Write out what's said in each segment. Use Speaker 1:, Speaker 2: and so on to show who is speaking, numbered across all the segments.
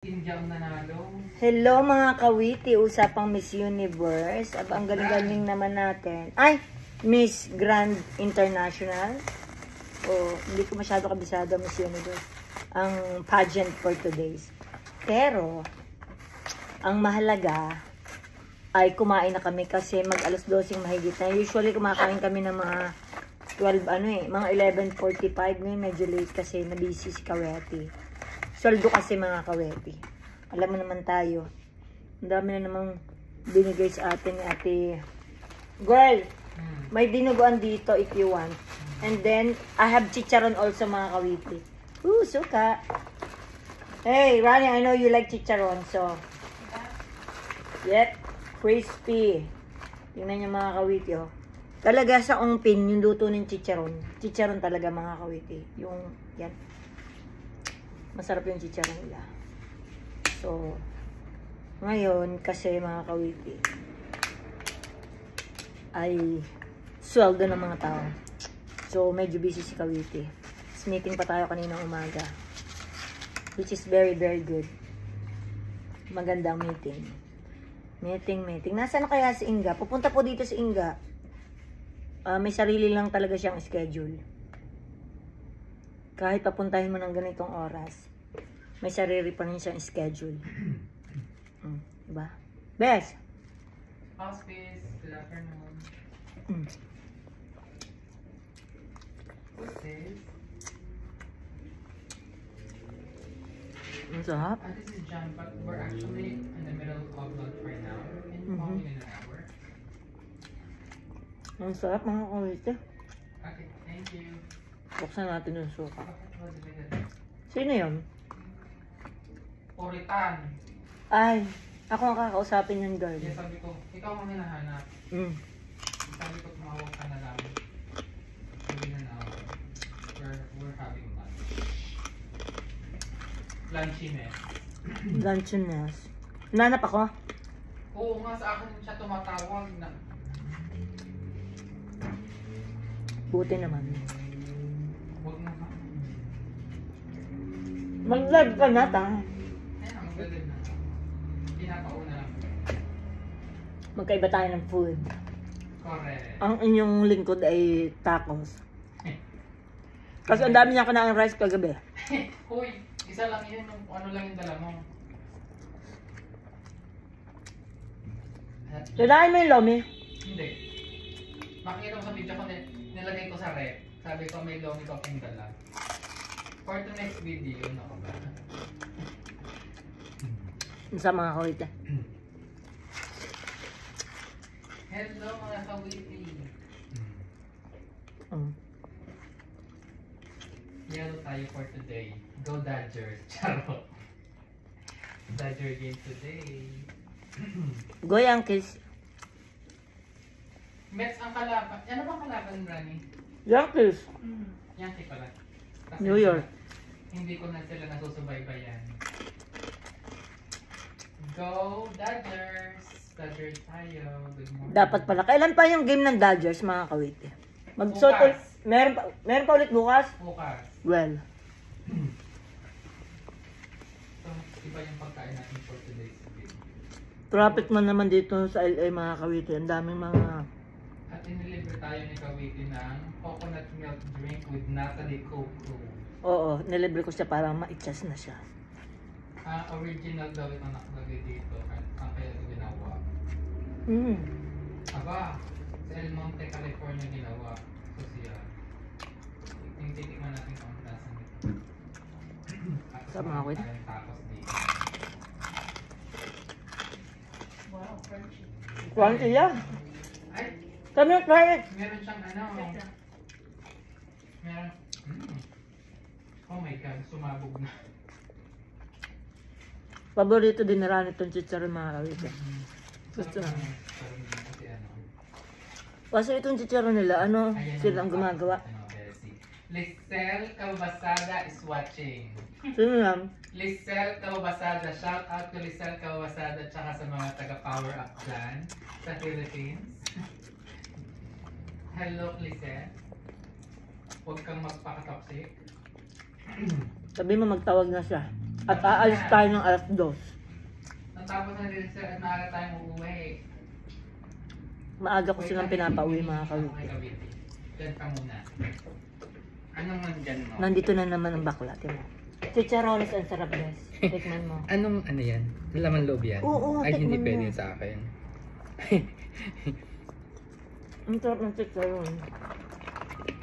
Speaker 1: Indiang nanalo.
Speaker 2: Hello mga kawiti, usapang Miss Universe. Aba, ang galing-galing naman natin. Ay, Miss Grand International. Hindi ko masyado kabisado Miss Universe. Ang pageant for today's. Pero, ang mahalaga ay kumain na kami kasi mag alas 12 mahigit na. Usually kumakain kami ng mga 12, mga 11:45. Ngayon medyo late kasi na-busy si Kaweti. Sweldo kasi mga kaweti. Alam mo naman tayo. Ang dami na namang binigay sa atin ni ate. Girl, may dinuguan dito if you want. And then, I have chicharon also mga kawiti. Suka. Hey, Rani, I know you like chicharon. So, yep, crispy. Tingnan niyo mga kawiti, oh. Talaga sa ongpin, yung luto ng chicharon. Chicharon talaga mga kawiti. Yung, yan. Masarap yung chicharon nila. So, ngayon, kasi mga kawiti, ay sweldo ng mga tao. So, medyo busy si kawiti. Meeting pa tayo kaninang umaga. Which is very, very good. Magandang meeting. Meeting. Nasaan na kaya si Inga? Pupunta po dito si Inga. May sarili lang talaga siyang schedule. Kahit papuntahin mo ng ganitong oras, may sarili pa rin siyang schedule. Diba? Bes!
Speaker 1: Hospice, good afternoon. What's this?
Speaker 2: Ang sarap.
Speaker 1: This is John, but we're actually in the middle of lunch right now. Can you call me in an hour?
Speaker 2: Ang sarap mga kawite.
Speaker 1: Okay, thank you.
Speaker 2: Buksan natin yung suka.
Speaker 1: What did I get?
Speaker 2: Sino yun?
Speaker 1: Oritan.
Speaker 2: Ay, ako ang kakausapin yung girl.
Speaker 1: Yes, sabi ko, ikaw ang hinahanap. Sabi ko, tumawag ka na lang. Within an hour. We're having lunch. Lunchiness.
Speaker 2: Lunchiness. Nanap ako?
Speaker 1: Oo nga, sa akin siya tumatawag na.
Speaker 2: Buti naman.
Speaker 1: Huwag na ka.
Speaker 2: Mag-live ka na, ta.
Speaker 1: Ayan, mag-live na. Pinapauna lang.
Speaker 2: Magkaiba tayo ng food.
Speaker 1: Correct.
Speaker 2: Ang inyong lingkod ay tacos. Kasi ang dami niya kanaing rice kagabi.
Speaker 1: Uy, isa lang yun. Ano lang yung dala mo.
Speaker 2: Kailangan mo yung lomi?
Speaker 1: Hindi. Makikita mo sa video ko, nilagay ko sa rep. Sabi ko may lomi ko akong dala. For the next video, nako ba?
Speaker 2: Sa mga kawite.
Speaker 1: Hello mga kawiti. Yellow tayo for today. Go Dodgers. Charot. Dodger game today.
Speaker 2: Go Yankees.
Speaker 1: Mets ang kalaban. Ano bang kalaban, Rani?
Speaker 2: Yankees.
Speaker 1: Yankee pala. Kasi
Speaker 2: New York.
Speaker 1: Hindi ko na sila nasusubaybayan. Go Dodgers! Dodgers tayo. Good morning.
Speaker 2: Dapat pala. Kailan pa yung game ng Dodgers, mga kawite?
Speaker 1: Bukas.
Speaker 2: Meron pa ulit bukas?
Speaker 1: Bukas.
Speaker 2: Well.
Speaker 1: So, iba yung pagkain natin for today's video.
Speaker 2: Traffic man naman dito sa LA, mga kawite. Ang daming mga...
Speaker 1: At inilibre tayo ni Kawiti ng coconut milk drink with Natalie Coco.
Speaker 2: Oo, nilibre ko siya para ma-adjust na siya.
Speaker 1: Original daw ito nakalagay dito. Ang kaya ito ginawa. Aba, sa El Monte, California ginawa. So siya. Titikman natin kung ang lasa nito. At
Speaker 2: Sa mga kawite.
Speaker 1: tayong tacos dito. Wow, crunchy.
Speaker 2: Crunchy yan.
Speaker 1: Ay!
Speaker 2: Kami try it.
Speaker 1: Meron siyang ano. Meron. Oh my God, sumabog na.
Speaker 2: Paborito din na rin itong chicharon, mga kawite. Gusto na.
Speaker 1: Kasi ano.
Speaker 2: Kasi itong chicharon nila, sila ang gumagawa.
Speaker 1: Lisel Calvasada is watching.
Speaker 2: Sino yan?
Speaker 1: Lisel Calvasada. Shout out to Lisel Calvasada tsaka sa mga taga-Power Up dyan sa Philippines. Hello, Lisel. Huwag kang magpakatoxic.
Speaker 2: Sabi mo magtawag na siya. At aalis tayo ng alas 2.
Speaker 1: Natapos na din sir at maaga tayong uuwi.
Speaker 2: Maaga ko silang pinapauwi mga kawit.
Speaker 1: Okay, Cavite. Diyan ka muna. Anong nandyan mo?
Speaker 2: Nandito na naman ang bakla, timo. Chicharones ang sarap, guys. Tikman mo.
Speaker 1: Anong ano yan? Laman loob yan?
Speaker 2: Oo,
Speaker 1: Ay, hindi
Speaker 2: tikman
Speaker 1: pwede
Speaker 2: mo.
Speaker 1: sa akin.
Speaker 2: Ang sarap ng chicharon.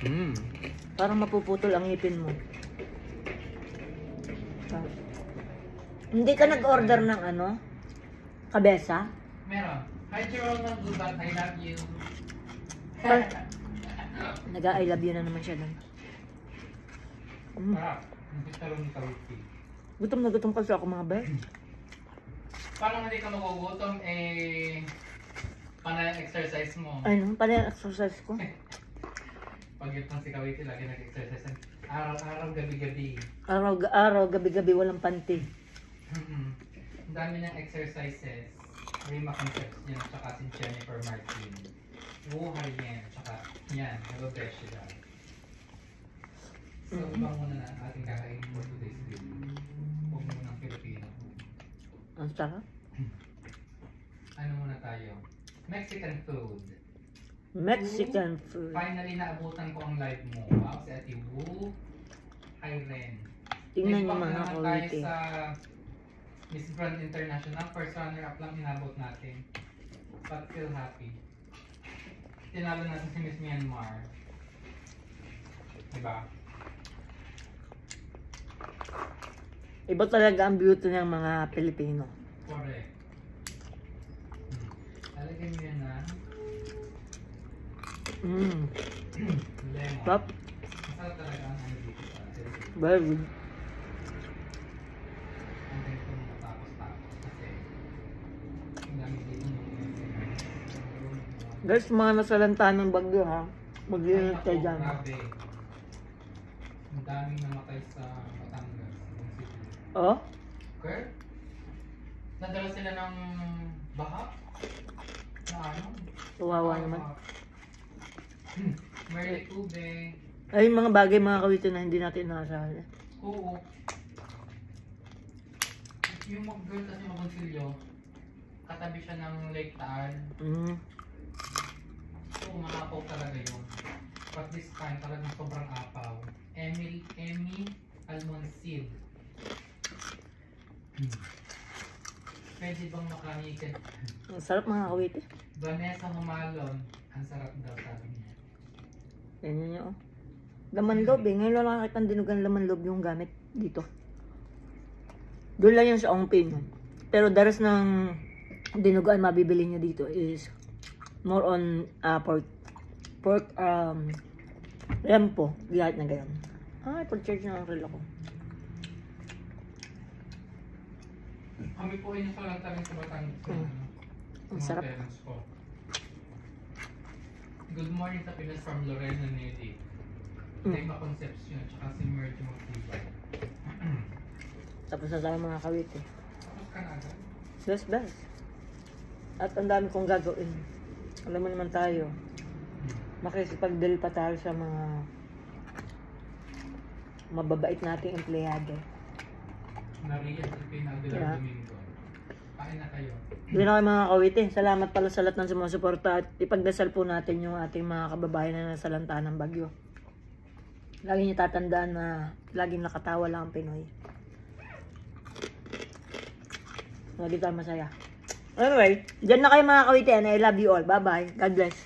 Speaker 1: Mm.
Speaker 2: Parang mapuputol ang ngipin mo. Hindi ka nag-order ng ano? Kabesa?
Speaker 1: Meron. Hi Jerome, Gubat, I love you.
Speaker 2: Nag-I love you na naman siya doon.
Speaker 1: Sarap. Ang chicharon ni Cavite.
Speaker 2: Gutom na gutom kasi ako mga be.
Speaker 1: Paano hindi ka magugutom exercise mo?
Speaker 2: Ano? Paano yung exercise ko?
Speaker 1: Pag itong si Cavite, lagi nag-exercise. Araw-araw, gabi-gabi.
Speaker 2: Araw-araw, gabi-gabi, walang panty.
Speaker 1: Ang dami ng exercises. Rima Concepcion, tsaka si Jennifer Martin. Buhay yan, tsaka yan, nag-besh sila. So, iba muna na ating kakain for today's video. Huwag muna ng Filipino.
Speaker 2: Ang sarap.
Speaker 1: Ano muna tayo? Mexican food.
Speaker 2: Mexican food.
Speaker 1: Finally, naabutan ko ang live mo. Wow, si Ate Wu. Hi, Ren.
Speaker 2: Tingnan niyo
Speaker 1: Nag-back
Speaker 2: mga
Speaker 1: naman tayo
Speaker 2: kawite.
Speaker 1: sa Miss Grand International. First runner-up lang inabot natin. But feel happy. Tinalo natin si Miss Myanmar. Diba?
Speaker 2: Iba talaga ang beauty ng mga Pilipino.
Speaker 1: Correct. Talagyan mo yan na lemon.
Speaker 2: Pop.
Speaker 1: Masarap talaga ang ano dito sa
Speaker 2: Very good.
Speaker 1: ang ganito mo matapos-tapos kasi ang dami dito
Speaker 2: Guys, mga nasalanta ng bagyo ha. Mag-ingat kayo dyan.
Speaker 1: Grabe. Ang daming namatay sa Batangas.
Speaker 2: Oh?
Speaker 1: Girl? Nadala sila ng baha? Na ano?
Speaker 2: Kawawa naman.
Speaker 1: Merly tubig.
Speaker 2: Ay, mga bagay mga kawite na hindi natin naasahan.
Speaker 1: Oo. Yung girl kasi magonsilyo, katabi siya ng Lake Taal. So, umaapaw talaga yun. But this time, talagang sobrang apaw. Emmy Almonsid. Pwede bang makamikin?
Speaker 2: Ang sarap mga kawite.
Speaker 1: Vanessa Humalon. Ang sarap daw, sabi niya.
Speaker 2: Yan yun oh. Laman loob eh. Ngayon lang nakakita ng dinugan laman loob yung gamit dito. Doon lang yun sa Ongpin. Pero the rest ng dinugan mabibili nyo dito is more on pork lempo. Gihit na ganyan. Ay, pag-charge na ang reel ako.
Speaker 1: Kami po ay nasalanta rin sa Batangas.
Speaker 2: Ang sarap.
Speaker 1: Parents ko. Good morning sa Pinas from Lorena Nedi. Rima Concepcion, tsaka si Merge Motiva.
Speaker 2: Tapos na tayo mga kawite.
Speaker 1: Tapos ka na agad?
Speaker 2: Best. At ang dami kong gagawin. Alam mo naman tayo. Makisipag-deal pa tayo sa mga mababait nating empleyado.
Speaker 1: Nariyan at Pinagular
Speaker 2: Yeah.
Speaker 1: Domingo. Kain na kayo.
Speaker 2: Yun na kayo mga kawite. Salamat pala sa lahat ng sumusuporta at ipagdasal po natin yung ating mga kababayan na nasalanta ng bagyo. Lagi niyo tatandaan na laging nakatawa lang ang Pinoy. Lagi tayo masaya. Anyway, dyan na kayo mga kawite and I love you all. Bye-bye. God bless.